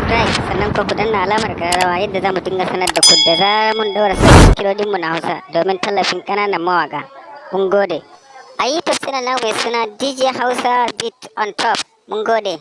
subscribe sannan ku danna alamar ƙararrawa yadda za mu dinga sanar da ku da zarar mun daura sabbin kilodinmu na Hausa domin tallafin ƙananan mawaƙa. Mun gode. A yi tafsirin namu mai suna DJ Hausa Beat on Top. Mun gode.